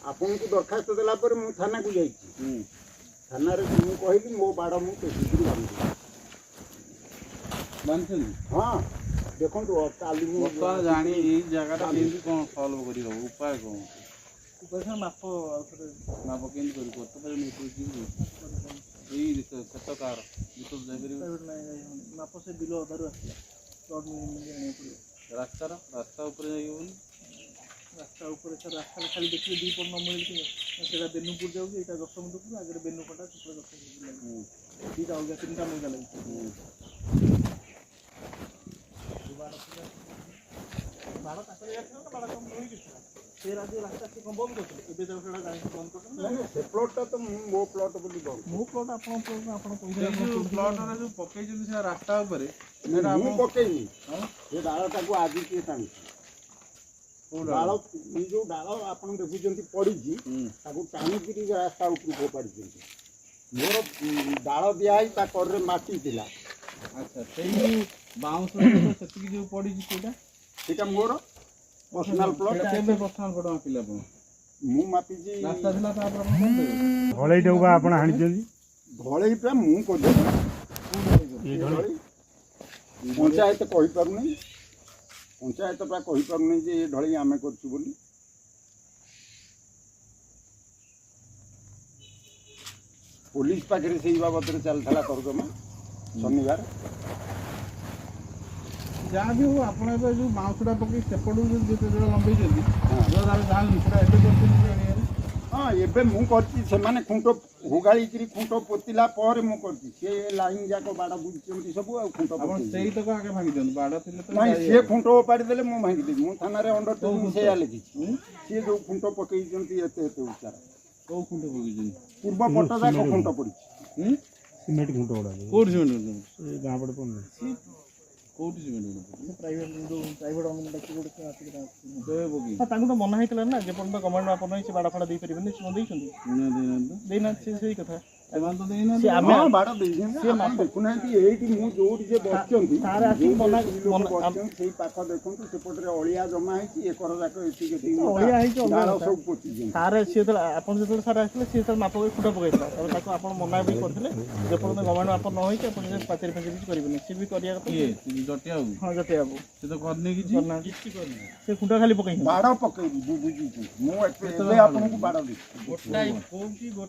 आपन को दरखास्त देला पर मु थाना को जाई थाना रे मु कहली मो बाड़ मु पेटी बांधछन हां देखो तो काली मु जानी ई जगह केंदी कोन सॉल्व करी हो उपाय कोन उपाय माप माप केंदी करी को तो नहीं कोई ई कतकार तो जाबरी माप से बिलो अधर आसला रोड में रास्ता ऊपर जाई रास्ता ऊपर रास्ता खाली देखिए दी पर न मिल के बेनुपुर जाऊ एटा दशमुंडपुर आगे बेनुपटा सुपर दशमुंडपुर दीटा हो गया तीनटा मिल गया बाड़ा ताकरे जाथन ना बाड़ा कम होई किछ से राज्य रास्ता से कम बंद करते एबे तो सेडा गाड़ी बंद करते नहीं से प्लॉट तो मो प्लॉट बोली बंद मो प्लॉट आपन पहिले प्लॉट रे जो पकई जदी से रास्ता ऊपर मु पकेनी ये डाळटा को आदि के टांग डाळ ई जो डाळ आपन देखुचंती पड़ी जी ताको टाणी की रास्ता ऊपर को पड़ी जी मोर डाळ दियाई ता कर रे माटी दिला अच्छा सेई बाउंस सेति जो पड़ी जी सेटा सेटा मोर पर्सनल प्लॉट केबे पर्सनल प्लॉट मापिला पन मु मापी जी रास्ता दिला ता आपन ढोलई डौबा आपण हानि जंदी ढोलई पे मु को दे ये ढोलई पंचायत कहि पारु नै पंचायत पा कहि पारु नै जे ढोलई आमे करछु बोली पुलिस पाखरे सेई बाबत रे चलथला तर्जमा शनिवार जहाँ भी हो आपने जो बाउंसटा पकई सेपटू जो लंबे जल्दी जो दाल जान पूरा एबे करती हां एबे मु करती से माने खुंटो हुगाळी करी खुंटो पोतिला पर मु करती से लाइन जाको बाडा बुझचंती सब आ खुंटो अपन सेही तक आगे भांगी दन बाडा थिले तो नहीं से खुंटो पाड़ी देले मु भांगी दे मु थाना रे अंडर तो से या लिखी से जो खुंटो पकई जंती एते एते उचार को खुंटो पकई जन पूर्व पट जाको खुंटो पड़ी सिमेंट खुंटो उडा कोड सिमेंट ए गां पड़ पन कोड सिमेंट प्राइवेट जो प्राइवेट ऑनलाइन डाकी कोड के आसी दे बोगी हां तांगु तो मना हेतला ना जे पण गवर्नमेंट आपन से बाडा फाडा दे परिबे से दे छंदी देना से कथा एमान तो देना से आमे बाडा दे से माप देखुनांती एठी मु जोडी जे बसचंती सारे आसी मना सेई पाख देखंतु सेपट रे ओलिया जमा है कि एकर जाको एठी के ओलिया है कि डाळ सब पोती जे सारे से तो आपन जे सारे आसले से माप के फुटा पकैतला तब ताको आपन मना भी करथिले जे पण गवर्नमेंट आपन न होई कि आपन जे पाचेरी पाचेरी करिबे से भी करिया तो ये जटिया हो हां जटिया हो से तो करने की किछि करने से खुंटा खाली पकई बाडा पकई बुझी मु एते आपन को बाडा दे गोटाई कोकी